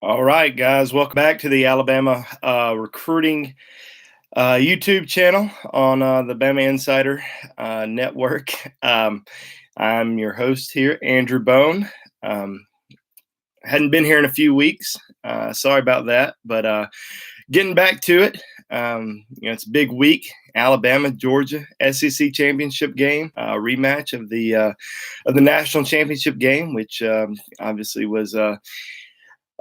All right, guys, welcome back to the Alabama recruiting YouTube channel on the Bama Insider Network. I'm your host here, Andrew Bone. Um, hadn't been here in a few weeks. Sorry about that, but getting back to it. It's a big week. Alabama, Georgia, SEC championship game, rematch of the national championship game, which obviously was.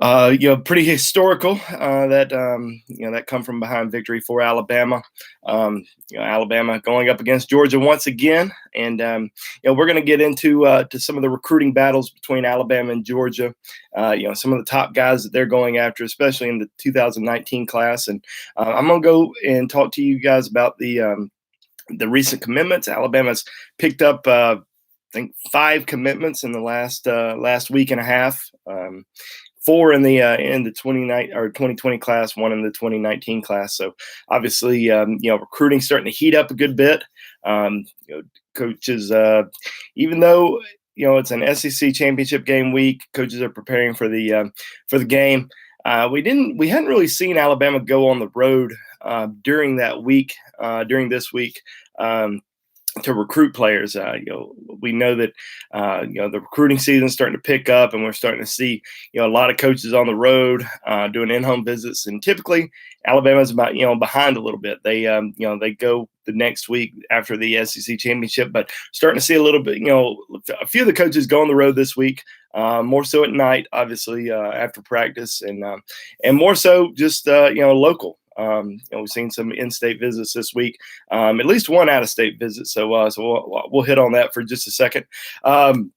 Pretty historical that come from behind victory for Alabama. Alabama going up against Georgia once again, and we're going to get into to some of the recruiting battles between Alabama and Georgia. Some of the top guys that they're going after, especially in the 2019 class, and I'm going to go and talk to you guys about the recent commitments. Alabama's picked up. I think 5 commitments in the last week and a half. 4 in the 2020 class, 1 in the 2019 class. So obviously, recruiting starting to heat up a good bit. Coaches, even though it's an SEC championship game week, coaches are preparing for the game. We hadn't really seen Alabama go on the road during that week, during this week. To recruit players. We know that the recruiting season is starting to pick up, and we're starting to see a lot of coaches on the road doing in-home visits. And typically, Alabama's about behind a little bit. They they go the next week after the SEC championship, but starting to see a little bit. A few of the coaches go on the road this week. More so at night, obviously after practice, and more so just local. We've seen some in-state visits this week, at least one out-of-state visit. So we'll hit on that for just a second, and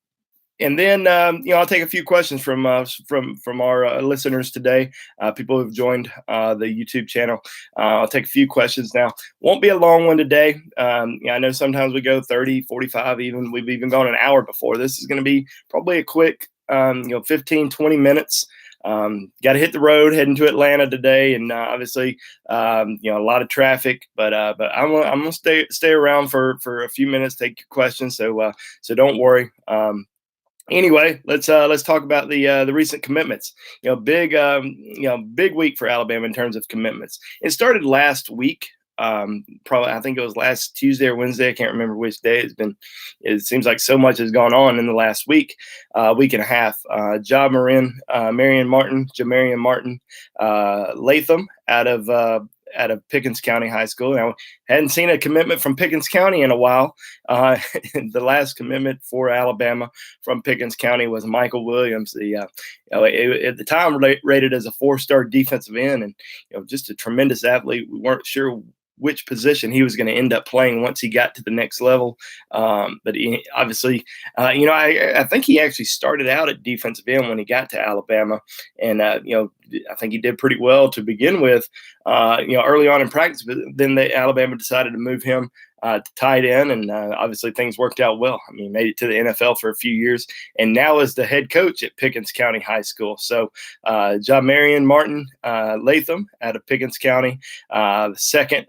then I'll take a few questions from our listeners today. People who've joined the YouTube channel. I'll take a few questions now. Won't be a long one today. I know sometimes we go 30, 45, even we've even gone an hour before. This is going to be probably a quick 15, 20 minutes. Got to hit the road heading to Atlanta today, and obviously, a lot of traffic. But I'm gonna stay around for a few minutes, take your questions. So don't worry. Anyway, let's talk about the recent commitments. Big week for Alabama in terms of commitments. It started last week. Probably I think it was last Tuesday or Wednesday. I can't remember which day. It seems like so much has gone on in the last week and a half. Jamarian Martin, Latham out of Pickens County High School. Now, hadn't seen a commitment from Pickens County in a while. The last commitment for Alabama from Pickens County was Michael Williams, at the time rated as a 4-star defensive end, and just a tremendous athlete. We weren't sure which position he was going to end up playing once he got to the next level. But he, obviously, I think he actually started out at defensive end when he got to Alabama. And, I think he did pretty well to begin with, early on in practice. But then Alabama decided to move him to tight end, and obviously things worked out well. I mean, made it to the NFL for a few years, and now is the head coach at Pickens County High School. So, Jamarian Martin Latham out of Pickens County, the second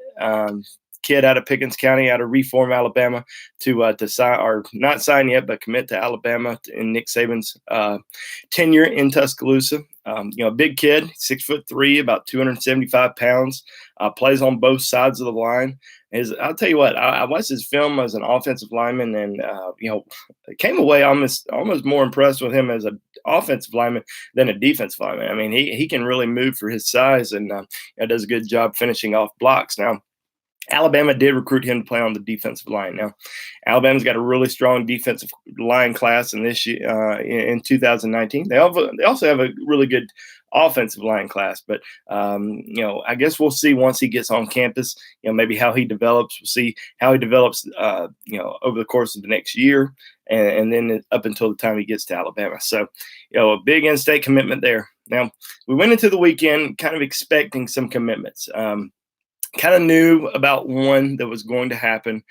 kid out of Pickens County, out of Reform, Alabama, to sign, or not sign yet, but commit to Alabama in Nick Saban's tenure in Tuscaloosa. A big kid, 6'3", about 275 pounds, plays on both sides of the line. I'll tell you what, I watched his film as an offensive lineman, and came away almost more impressed with him as an offensive lineman than a defensive lineman. I mean, he can really move for his size, and does a good job finishing off blocks. Now, Alabama did recruit him to play on the defensive line. Now, Alabama's got a really strong defensive line class in this year, in 2019. They also have a really good offensive line class, but I guess we'll see once he gets on campus. Maybe how he develops. We'll see how he develops. Over the course of the next year, and then up until the time he gets to Alabama. So, a big in-state commitment there. Now, we went into the weekend kind of expecting some commitments. Kind of knew about one that was going to happen,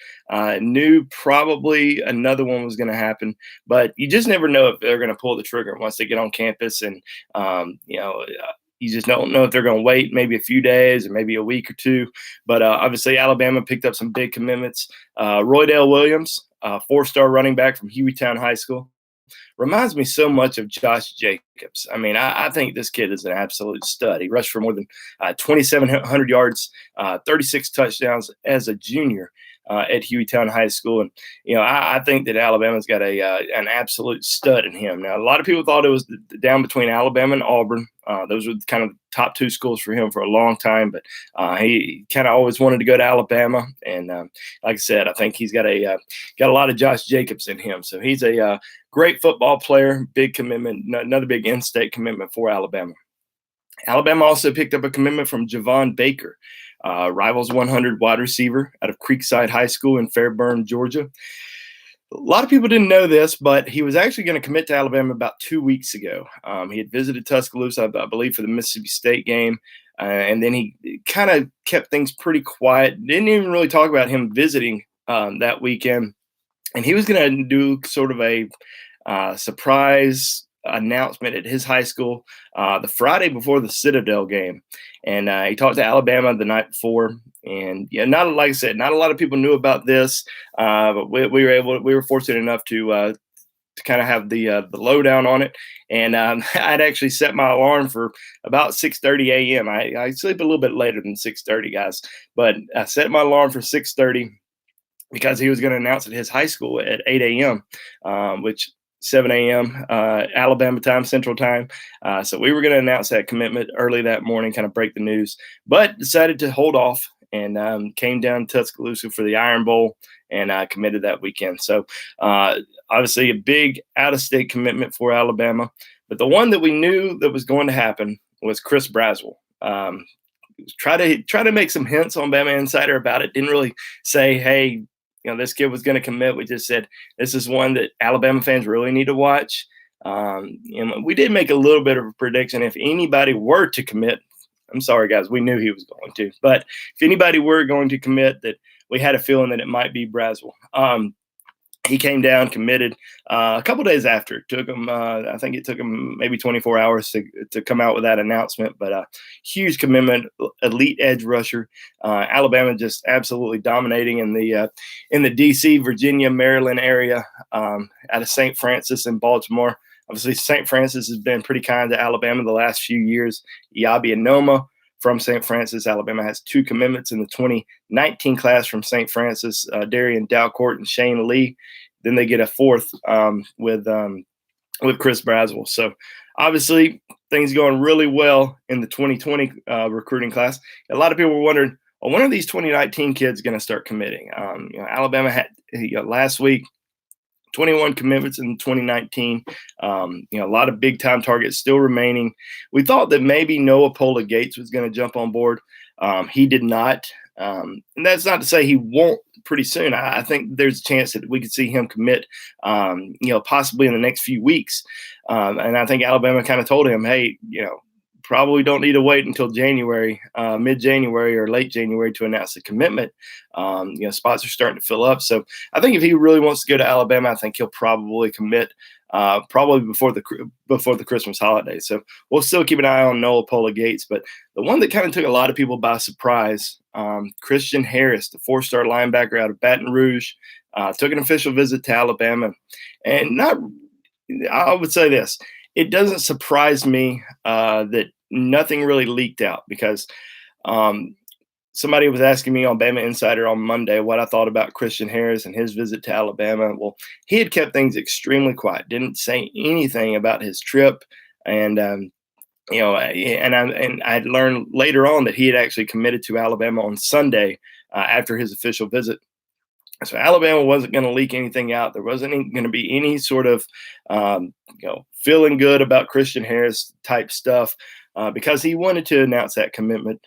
knew probably another one was going to happen, but you just never know if they're going to pull the trigger once they get on campus. And, you just don't know if they're going to wait maybe a few days or maybe a week or two. But obviously, Alabama picked up some big commitments. Roydell Williams, 4-star running back from Hueytown High School. reminds me so much of Josh Jacobs. I mean, I think this kid is an absolute stud. He rushed for more than 2,700 yards, 36 touchdowns as a junior at Hueytown High School. And, I think that Alabama's got an absolute stud in him. Now, a lot of people thought it was down between Alabama and Auburn. Those were kind of the top two schools for him for a long time, but he kind of always wanted to go to Alabama. And like I said, I think he's got a lot of Josh Jacobs in him. So he's a great football player, big commitment, another big in-state commitment for Alabama. Alabama also picked up a commitment from Javon Baker, Rivals 100 wide receiver out of Creekside High School in Fairburn, Georgia. A lot of people didn't know this, but he was actually going to commit to Alabama about 2 weeks ago. He had visited Tuscaloosa, I believe, for the Mississippi State game, and then he kind of kept things pretty quiet. Didn't even really talk about him visiting that weekend, and he was going to do sort of a surprise announcement at his high school the Friday before the Citadel game. And he talked to Alabama the night before. And like I said, not a lot of people knew about this, but we were fortunate enough to kind of have the lowdown on it. And I'd actually set my alarm for about 6:30 a.m. I sleep a little bit later than 6:30, guys, but I set my alarm for 6:30 because he was going to announce at his high school at 8 a.m., which 7 a.m. Alabama time, Central time. So we were going to announce that commitment early that morning, kind of break the news, but decided to hold off and came down to Tuscaloosa for the Iron Bowl and committed that weekend. So obviously a big out-of-state commitment for Alabama. But the one that we knew that was going to happen was Chris Braswell. Try to make some hints on Bama Insider about it. Didn't really say, hey, this kid was going to commit. We just said this is one that Alabama fans really need to watch. And we did make a little bit of a prediction. If anybody were to commit, I'm sorry, guys, we knew he was going to. But if anybody were going to commit, that we had a feeling that it might be Braswell. He came down, committed a couple days after. It took him, I think it took him maybe 24 hours to come out with that announcement. But huge commitment, elite edge rusher. Alabama just absolutely dominating in the D.C., Virginia, Maryland area, out of St. Francis and Baltimore. Obviously, St. Francis has been pretty kind to Alabama the last few years. Yabi Anoma from St. Francis. Alabama has 2 commitments in the 2019 class from St. Francis, Darian Dalcourt and Shane Lee. Then they get a 4th with Chris Braswell. So obviously things going really well in the 2020 recruiting class. A lot of people were wondering, well, when are these 2019 kids going to start committing? Alabama had last week 21 commitments in 2019. A lot of big time targets still remaining. We thought that maybe Noah Pola Gates was going to jump on board. He did not. And that's not to say he won't pretty soon. I think there's a chance that we could see him commit, possibly in the next few weeks. And I think Alabama kind of told him, hey, probably don't need to wait until January, mid-January or late January to announce the commitment. Spots are starting to fill up. So I think if he really wants to go to Alabama, I think he'll probably commit probably before the Christmas holiday. So we'll still keep an eye on Noah Pola Gates. But the one that kind of took a lot of people by surprise, Christian Harris, the 4-star linebacker out of Baton Rouge, took an official visit to Alabama. And I would say this. It doesn't surprise me that nothing really leaked out because somebody was asking me on Bama Insider on Monday what I thought about Christian Harris and his visit to Alabama. Well, he had kept things extremely quiet, didn't say anything about his trip. And, I had learned later on that he had actually committed to Alabama on Sunday after his official visit. So Alabama wasn't going to leak anything out. There wasn't going to be any sort of, feeling good about Christian Harris type stuff because he wanted to announce that commitment,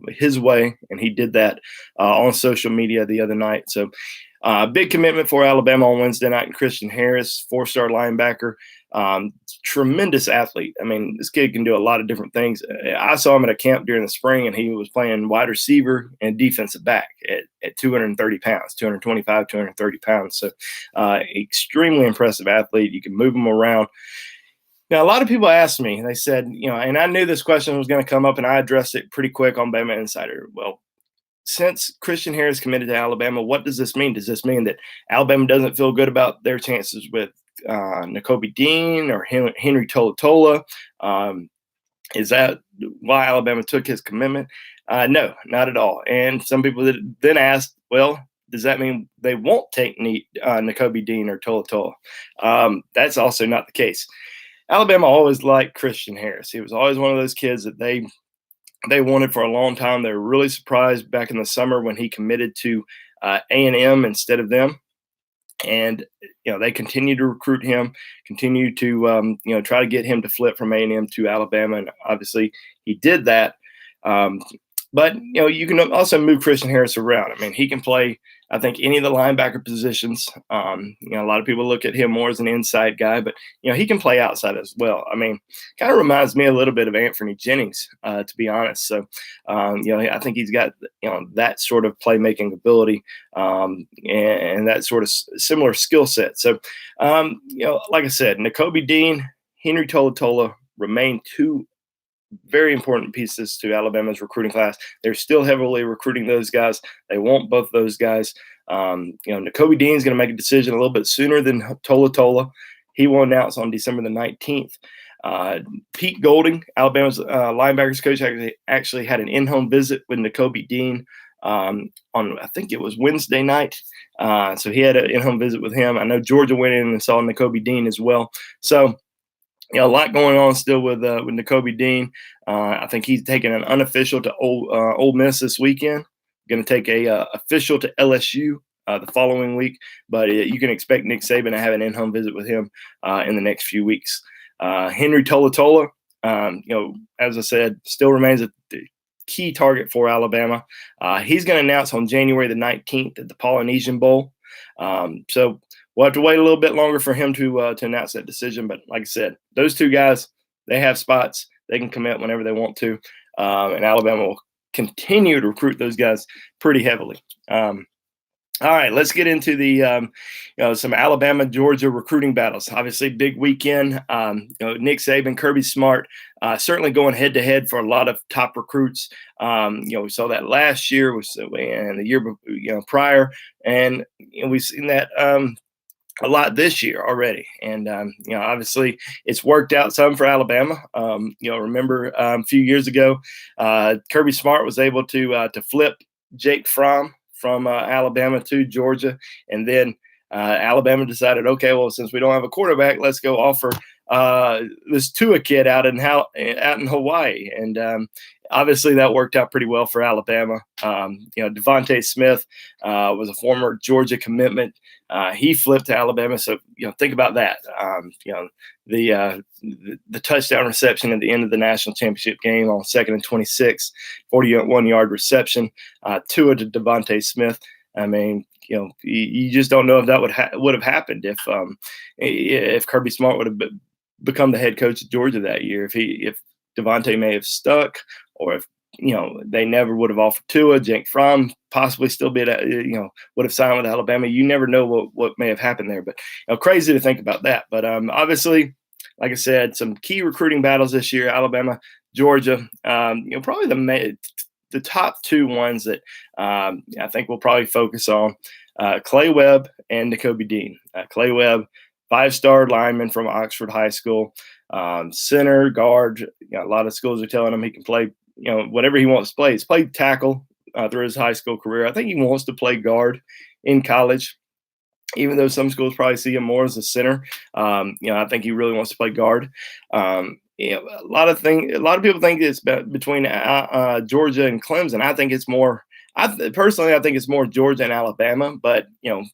his way, and he did that on social media the other night. So big commitment for Alabama on Wednesday night. And Christian Harris, 4-star linebacker, tremendous athlete. I mean, this kid can do a lot of different things. I saw him at a camp during the spring, and he was playing wide receiver and defensive back at 230 pounds, 225, 230 pounds. So extremely impressive athlete. You can move him around. Now, a lot of people asked me, they said, and I knew this question was going to come up, and I addressed it pretty quick on Bama Insider. Well, since Christian Harris committed to Alabama, what does this mean? Does this mean that Alabama doesn't feel good about their chances with Nakobe Dean or Henry Tolatola? Is that why Alabama took his commitment? No, not at all. And some people then asked, well, does that mean they won't take Nakobe Dean or Tolatola? That's also not the case. Alabama always liked Christian Harris. He was always one of those kids that they wanted for a long time. They were really surprised back in the summer when he committed to A&M instead of them. And they continue to recruit him, continue to try to get him to flip from A&M to Alabama, and obviously he did that. But you can also move Christian Harris around. I mean, he can play, I think, any of the linebacker positions. A lot of people look at him more as an inside guy, but he can play outside as well. I mean, kind of reminds me a little bit of Anthony Jennings, to be honest. So, I think he's got that sort of playmaking ability and that sort of similar skill set. So, like I said, Nakobe Dean, Henry Tolatola remain two very important pieces to Alabama's recruiting class. They're still heavily recruiting those guys. They want both those guys. Nakobe Dean is going to make a decision a little bit sooner than Tolatola. He will announce on December the 19th. Pete Golding, Alabama's linebackers coach, actually had an in-home visit with Nakobe Dean on, I think it was Wednesday night. So he had an in-home visit with him. I know Georgia went in and saw Nakobe Dean as well. So a lot going on still with Nakobe Dean. I think he's taking an unofficial to Ole Miss this weekend. Going to take a official to LSU the following week. But you can expect Nick Saban to have an in-home visit with him in the next few weeks. Henry Tolatola, as I said, still remains a key target for Alabama. He's going to announce on January the 19th at the Polynesian Bowl. So we'll have to wait a little bit longer for him to announce that decision. But like I said, those two guys, they have spots. They can commit whenever they want to. And Alabama will continue to recruit those guys pretty heavily. All right, let's get into the some Alabama-Georgia recruiting battles. Obviously, big weekend. Nick Saban, Kirby Smart, certainly going head-to-head for a lot of top recruits. We saw that last year, and the year prior, and we've seen that a lot this year already. And, obviously it's worked out some for Alabama. Remember a few years ago, Kirby Smart was able to flip Jake Fromm from Alabama to Georgia. And then Alabama decided, okay, well, since we don't have a quarterback, let's go offer this Tua kid out in Hawaii. And obviously that worked out pretty well for Alabama. Devontae Smith was a former Georgia commitment. He flipped to Alabama. So, think about that. The touchdown reception at the end of the national championship game on 2nd and 26, 41-yard reception, Tua to Devontae Smith. I mean, you just don't know if that would have happened if Kirby Smart would have become the head coach of Georgia that year. If Devontae may have stuck, or if they never would have offered Tua, Jake Fromm possibly still would have signed with Alabama. You never know what may have happened there. But crazy to think about that. But obviously, like I said, some key recruiting battles this year: Alabama, Georgia. Probably the top two ones that I think we'll probably focus on: Clay Webb and Nakobe Dean. Clay Webb, 5-star lineman from Oxford High School, center, guard. A lot of schools are telling him he can play, whatever he wants to play. He's played tackle through his high school career. I think he wants to play guard in college, even though some schools probably see him more as a center. I think he really wants to play guard. A lot of people think it's between Georgia and Clemson. I think it's more. Personally, I think it's more Georgia and Alabama, but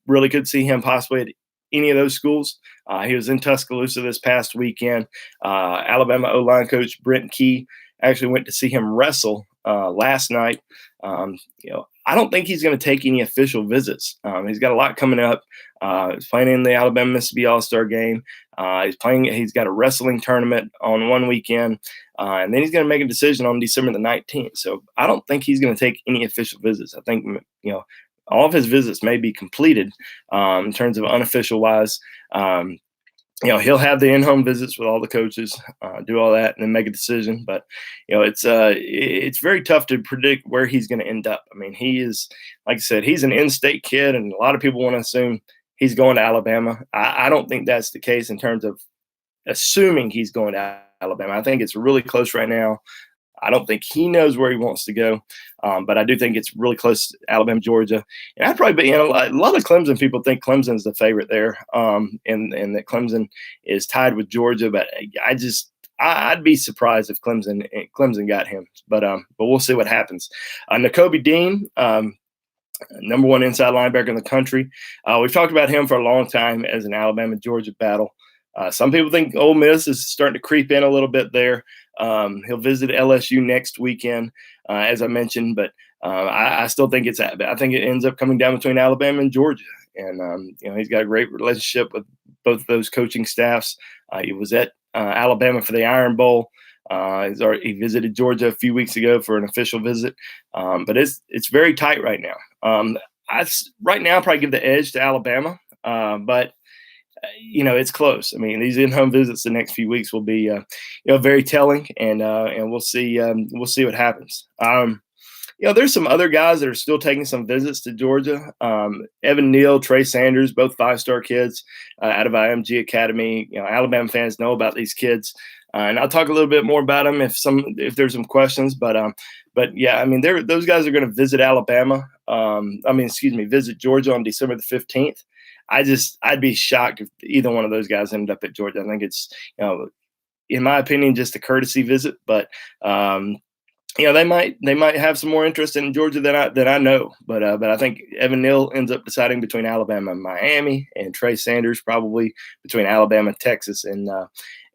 really could see him possibly at any of those schools. He was in Tuscaloosa this past weekend. Alabama O-line coach Brent Key actually went to see him wrestle last night. I don't think he's going to take any official visits. He's got a lot coming up. He's playing in the Alabama-Mississippi All-Star game. He's got a wrestling tournament on one weekend, and then he's going to make a decision on December the 19th. So I don't think he's going to take any official visits. I think, all of his visits may be completed in terms of unofficial wise. He'll have the in-home visits with all the coaches, do all that, and then make a decision. But it's very tough to predict where he's going to end up. I mean, he is, like I said, he's an in-state kid, and a lot of people want to assume he's going to Alabama. I don't think that's the case in terms of assuming he's going to Alabama. I think it's really close right now. I don't think he knows where he wants to go, but I do think it's really close to Alabama, Georgia. And I'd probably be a lot of Clemson people think Clemson's the favorite there, and that Clemson is tied with Georgia. But I'd be surprised if Clemson got him. But we'll see what happens. Nakobe Dean, number one inside linebacker in the country. We've talked about him for a long time as an Alabama-Georgia battle. Some people think Ole Miss is starting to creep in a little bit there. He'll visit LSU next weekend, as I mentioned, but I still think I think it ends up coming down between Alabama and Georgia. And he's got a great relationship with both of those coaching staffs. He was at Alabama for the Iron Bowl. He visited Georgia a few weeks ago for an official visit, but it's very tight right now. Right now, I'll probably give the edge to Alabama, but it's close. I mean, these in-home visits the next few weeks will be, very telling, and we'll see what happens. There's some other guys that are still taking some visits to Georgia. Evan Neal, Trey Sanders, both 5-star kids out of IMG Academy. Alabama fans know about these kids, and I'll talk a little bit more about them if there's some questions. But yeah, I mean, those guys are going to visit Alabama. Visit Georgia on December the 15th. I'd be shocked if either one of those guys ended up at Georgia. I think it's, in my opinion, just a courtesy visit, but they might have some more interest in Georgia than I know. But I think Evan Neal ends up deciding between Alabama and Miami, and Trey Sanders probably between Alabama, Texas, and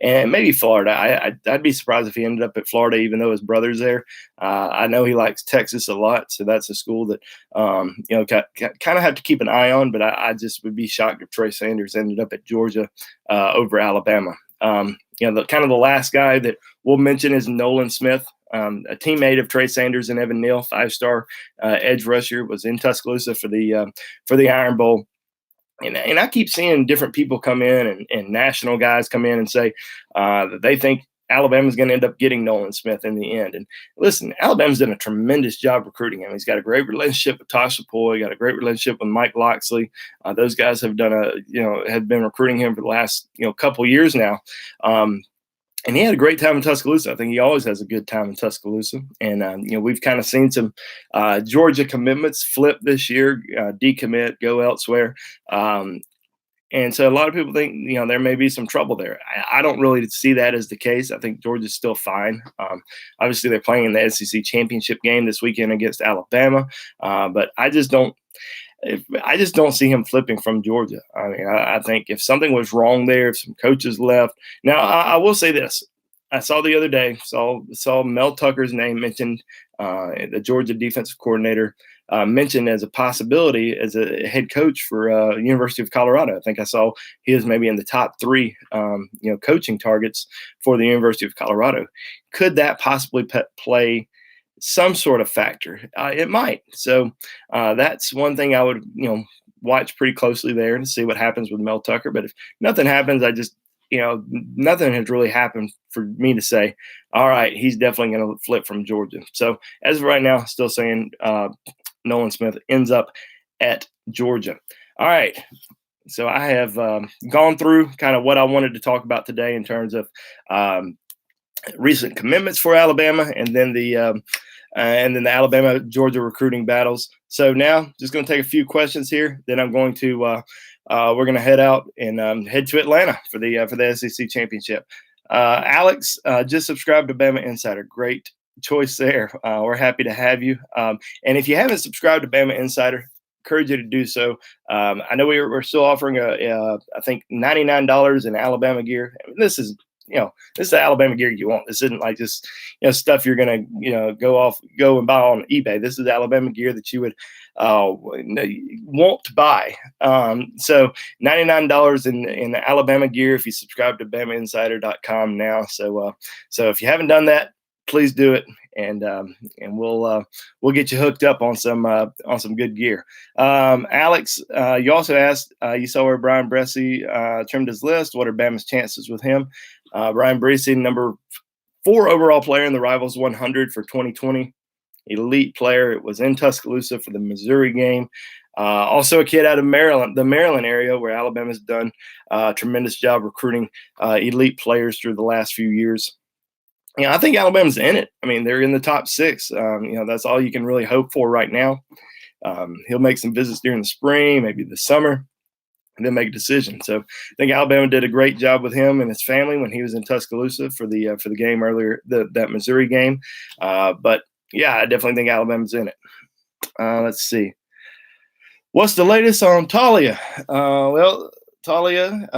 maybe Florida. I'd be surprised if he ended up at Florida, even though his brother's there. I know he likes Texas a lot, so that's a school that kind of have to keep an eye on. But I just would be shocked if Trey Sanders ended up at Georgia over Alabama. The last guy that we'll mention is Nolan Smith. A teammate of Trey Sanders and Evan Neal, 5-star edge rusher, was in Tuscaloosa for the Iron Bowl. And I keep seeing different people come in and national guys come in and say that they think Alabama's going to end up getting Nolan Smith in the end. And listen, Alabama's done a tremendous job recruiting him. He's got a great relationship with Tosh Poy, got a great relationship with Mike Loxley. Those guys have have been recruiting him for the last couple years now. And he had a great time in Tuscaloosa. I think he always has a good time in Tuscaloosa. And, we've kind of seen some Georgia commitments flip this year, decommit, go elsewhere. And so a lot of people think, there may be some trouble there. I don't really see that as the case. I think Georgia's still fine. Obviously, they're playing in the SEC championship game this weekend against Alabama. But I just don't see him flipping from Georgia. I mean, I think if something was wrong there, if some coaches left. Now, I will say this. I saw the other day, saw Mel Tucker's name mentioned, the Georgia defensive coordinator, mentioned as a possibility as a head coach for University of Colorado. I think I saw he is maybe in the top 3, coaching targets for the University of Colorado. Could that possibly play some sort of factor? It might. So that's one thing I would, watch pretty closely there and see what happens with Mel Tucker. But if nothing happens, nothing has really happened for me to say, all right, he's definitely going to flip from Georgia. So as of right now, still saying Nolan Smith ends up at Georgia. All right. So I have gone through kind of what I wanted to talk about today in terms of recent commitments for Alabama, and then the Alabama-Georgia recruiting battles. So now, just going to take a few questions here. Then I'm going to we're going to head out and head to Atlanta for the SEC championship. Alex, just subscribed to Bama Insider. Great choice there. We're happy to have you. And if you haven't subscribed to Bama Insider, encourage you to do so. I know we're still offering I think $99 in Alabama gear. I mean, this is the Alabama gear you want. This isn't like just, stuff you're going to, go and buy on eBay. This is Alabama gear that you would want to buy. So $99 in Alabama gear if you subscribe to BamaInsider.com now. So if you haven't done that, please do it, and we'll get you hooked up on some good gear. Alex, you also asked, you saw where Brian Bresee trimmed his list. What are Bama's chances with him? Brian Bresee, number 4 overall player in the Rivals 100 for 2020. Elite player. It was in Tuscaloosa for the Missouri game. Also a kid out of Maryland, the Maryland area, where Alabama's done a tremendous job recruiting elite players through the last few years. I think Alabama's in it. I mean, they're in the top 6. That's all you can really hope for right now. He'll make some visits during the spring, maybe the summer, and then make a decision. So I think Alabama did a great job with him and his family when he was in Tuscaloosa for the game earlier, that Missouri game. But yeah, I definitely think Alabama's in it. Let's see. What's the latest on Talia? Talia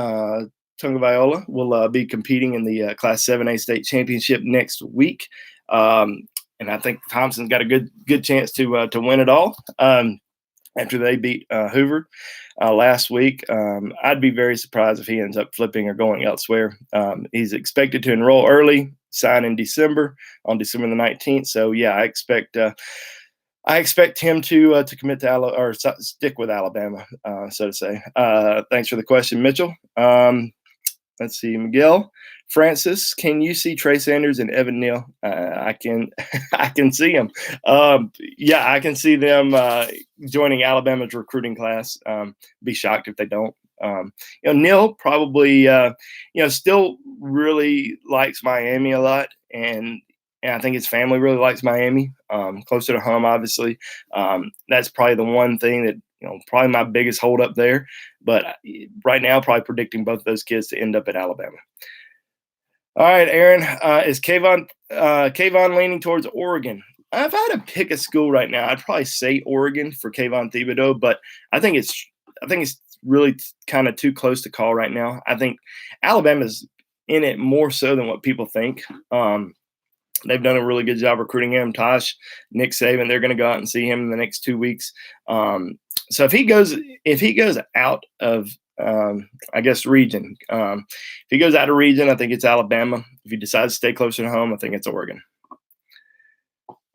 Tagovailoa will be competing in the Class 7A state championship next week. And I think Thompson's got a good chance to win it all after they beat Hoover last week. I'd be very surprised if he ends up flipping or going elsewhere. He's expected to enroll early, sign in December, on December the 19th. So yeah, I expect him to commit to or stick with Alabama, so to say. Thanks for the question, Mitchell. Let's see, Miguel Francis. Can you see Trey Sanders and Evan Neal? I can. I can see them. Yeah, I can see them joining Alabama's recruiting class. Be shocked if they don't. Neal probably, still really likes Miami a lot, and I think his family really likes Miami, closer to home, obviously. That's probably the one thing that, probably my biggest holdup there. But right now, probably predicting both of those kids to end up at Alabama. All right, Aaron, is Kayvon leaning towards Oregon? If I had to pick a school right now, I'd probably say Oregon for Kayvon Thibodeau, but I think it's really kind of too close to call right now. I think Alabama's in it more so than what people think. They've done a really good job recruiting him. Tosh, Nick Saban, they're going to go out and see him in the next 2 weeks. So if he goes out of, I guess, region, if he goes out of region, I think it's Alabama. If he decides to stay closer to home, I think it's Oregon.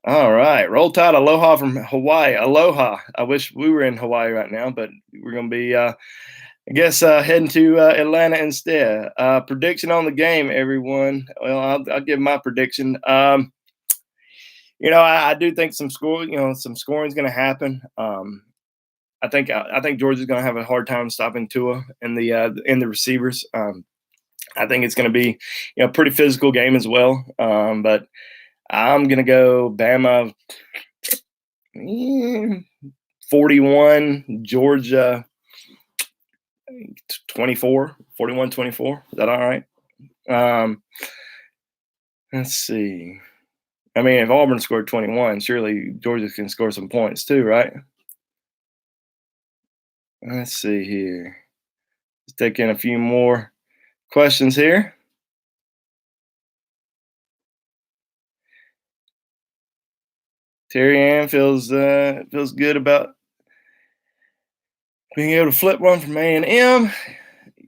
All right. Roll Tide, aloha from Hawaii. Aloha. I wish we were in Hawaii right now, but we're going to be, heading to Atlanta instead. Prediction on the game, everyone. Well, I'll give my prediction. I do think some scoring is going to happen. I think Georgia's going to have a hard time stopping Tua and the receivers. I think it's going to be a pretty physical game as well. But I'm going to go Bama 41, Georgia 24, 41-24. Is that all right? Let's see. I mean, if Auburn scored 21, surely Georgia can score some points too, right? Let's see here. Let's take in a few more questions here. Terry Ann feels good about being able to flip one from A&M.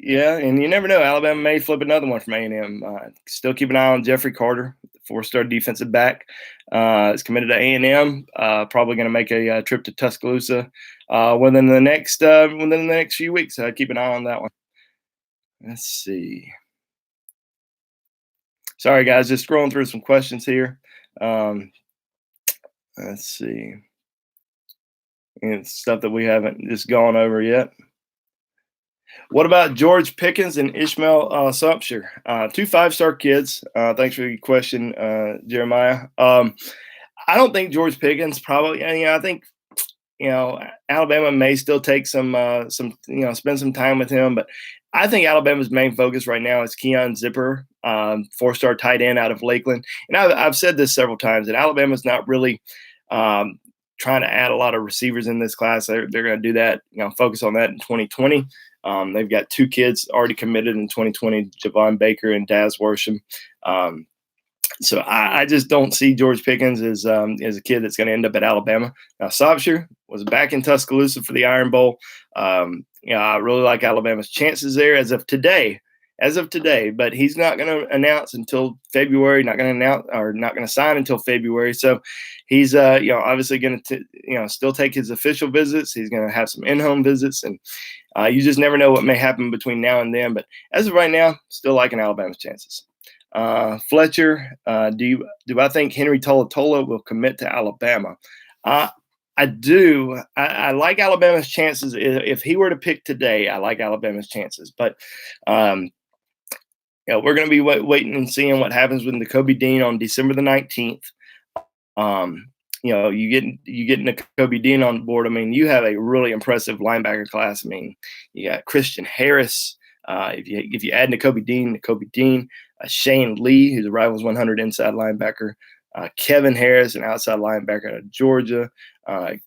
Yeah, and you never know. Alabama may flip another one from A&M. Still keep an eye on Jeffrey Carter, the 4-star defensive back. Is committed to A&M. Probably going to make a trip to Tuscaloosa within the next few weeks. Keep an eye on that one. Let's see. Sorry, guys, just scrolling through some questions here. Let's see. And stuff that we haven't just gone over yet. What about George Pickens and Ishmael Sumpsher? 2 5-star kids. Thanks for your question, Jeremiah. I don't think George Pickens probably. I think Alabama may still take some spend some time with him, but I think Alabama's main focus right now is Keon Zipper, 4-star tight end out of Lakeland. And I've said this several times that Alabama's not really trying to add a lot of receivers in this class. They're going to do that, focus on that in 2020. They've got 2 kids already committed in 2020, Javon Baker and Daz Worsham. So I just don't see George Pickens as a kid that's going to end up at Alabama. Now, Sopsher was back in Tuscaloosa for the Iron Bowl. I really like Alabama's chances there as of today. as of today, but he's not going to announce until February. Not going to announce or not going to sign until February. So he's obviously going to still take his official visits. He's going to have some in-home visits, and you just never know what may happen between now and then. But as of right now, still liking Alabama's chances. Fletcher, do I think Henry Tolatola will commit to Alabama? I do. I like Alabama's chances. If he were to pick today, I like Alabama's chances. But we're going to be waiting and seeing what happens with Nakobe Dean on December the 19th. You get Nakobe Dean on board. I mean, you have a really impressive linebacker class. I mean, you got Christian Harris. If you add Nakobe Dean, Shane Lee, who's a Rivals 100 inside linebacker, Kevin Harris, an outside linebacker out of Georgia,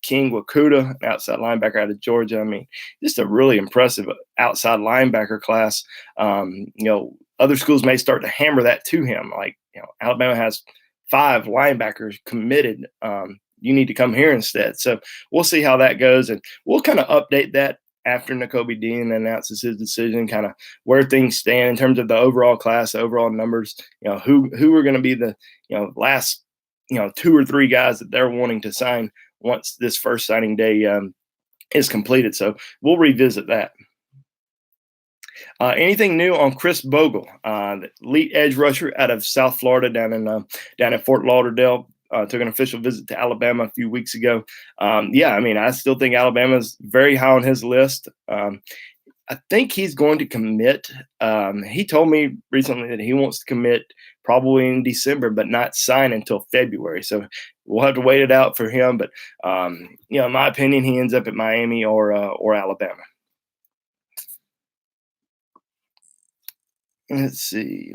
King Wakuda, an outside linebacker out of Georgia. I mean, just a really impressive outside linebacker class. Other schools may start to hammer that to him. Like, Alabama has 5 linebackers committed. You need to come here instead. So we'll see how that goes, and we'll kind of update that after Nakobe Dean announces his decision, kind of where things stand in terms of the overall class, the overall numbers, who are going to be the, last, 2 or 3 guys that they're wanting to sign once this first signing day is completed. So we'll revisit that. Anything new on Chris Bogle, the elite edge rusher out of South Florida down in Fort Lauderdale? Took an official visit to Alabama a few weeks ago. I still think Alabama's very high on his list. I think he's going to commit. He told me recently that he wants to commit probably in December, but not sign until February. So we'll have to wait it out for him. But in my opinion, he ends up at Miami or Alabama. Let's see.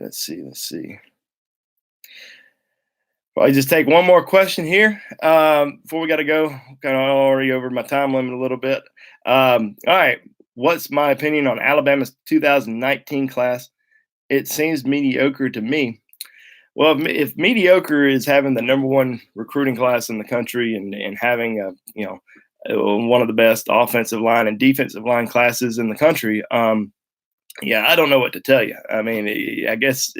Well, I just take one more question here before we got to go. Kind of already over my time limit a little bit. All right. What's my opinion on Alabama's 2019 class? It seems mediocre to me. Well, if mediocre is having the number 1 recruiting class in the country and having one of the best offensive line and defensive line classes in the country, I don't know what to tell you. I mean, I guess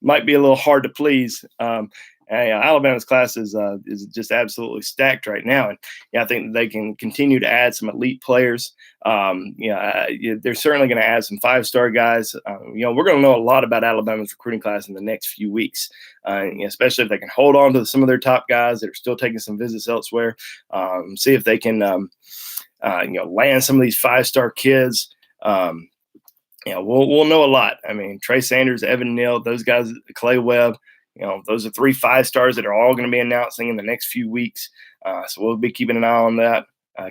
might be a little hard to please. Alabama's class is just absolutely stacked right now, and I think they can continue to add some elite players. They're certainly going to add some 5-star guys. We're going to know a lot about Alabama's recruiting class in the next few weeks, especially if they can hold on to some of their top guys that are still taking some visits elsewhere. See if they can, land some of these 5-star kids. We'll know a lot. I mean, Trey Sanders, Evan Neal, those guys, Clay Webb. Those are 3 5-stars that are all going to be announcing in the next few weeks. So we'll be keeping an eye on that.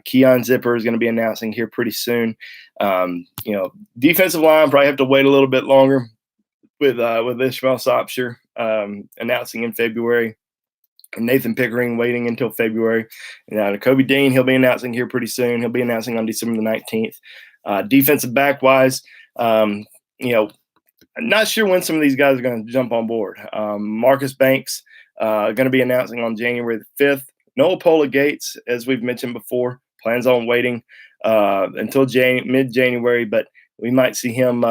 Keon Zipper is going to be announcing here pretty soon. Defensive line probably have to wait a little bit longer with Ishmael Sopsher announcing in February. And Nathan Pickering waiting until February. Nakobe Dean, he'll be announcing here pretty soon. He'll be announcing on December the 19th. Defensive back wise, I'm not sure when some of these guys are going to jump on board. Marcus Banks going to be announcing on January the 5th. Noah Pola Gates, as we've mentioned before, plans on waiting until mid-January, but we might see him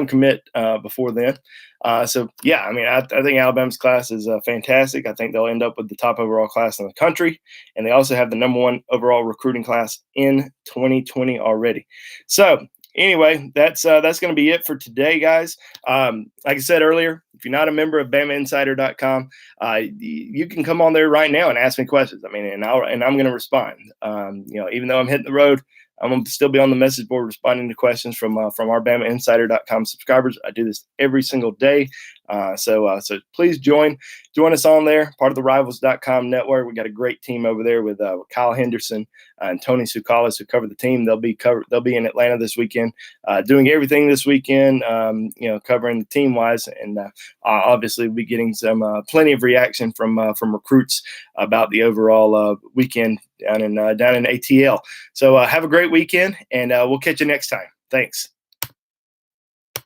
commit before then. I think Alabama's class is fantastic. I think they'll end up with the top overall class in the country, and they also have the number 1 overall recruiting class in 2020 already. So anyway, that's going to be it for today, guys. Like I said earlier, if you're not a member of BamaInsider.com, you can come on there right now and ask me questions. I mean, and I'm going to respond. Even though I'm hitting the road, I'm going to still be on the message board responding to questions from our BamaInsider.com subscribers. I do this every single day. So please join us on there, part of the Rivals.com network. We got a great team over there with Kyle Henderson and Tony Sukalis who cover the team. They'll be in Atlanta this weekend, doing everything this weekend, covering the team wise, and obviously we'll be getting some plenty of reaction from recruits about the overall weekend down in ATL. So have a great weekend, and we'll catch you next time. Thanks.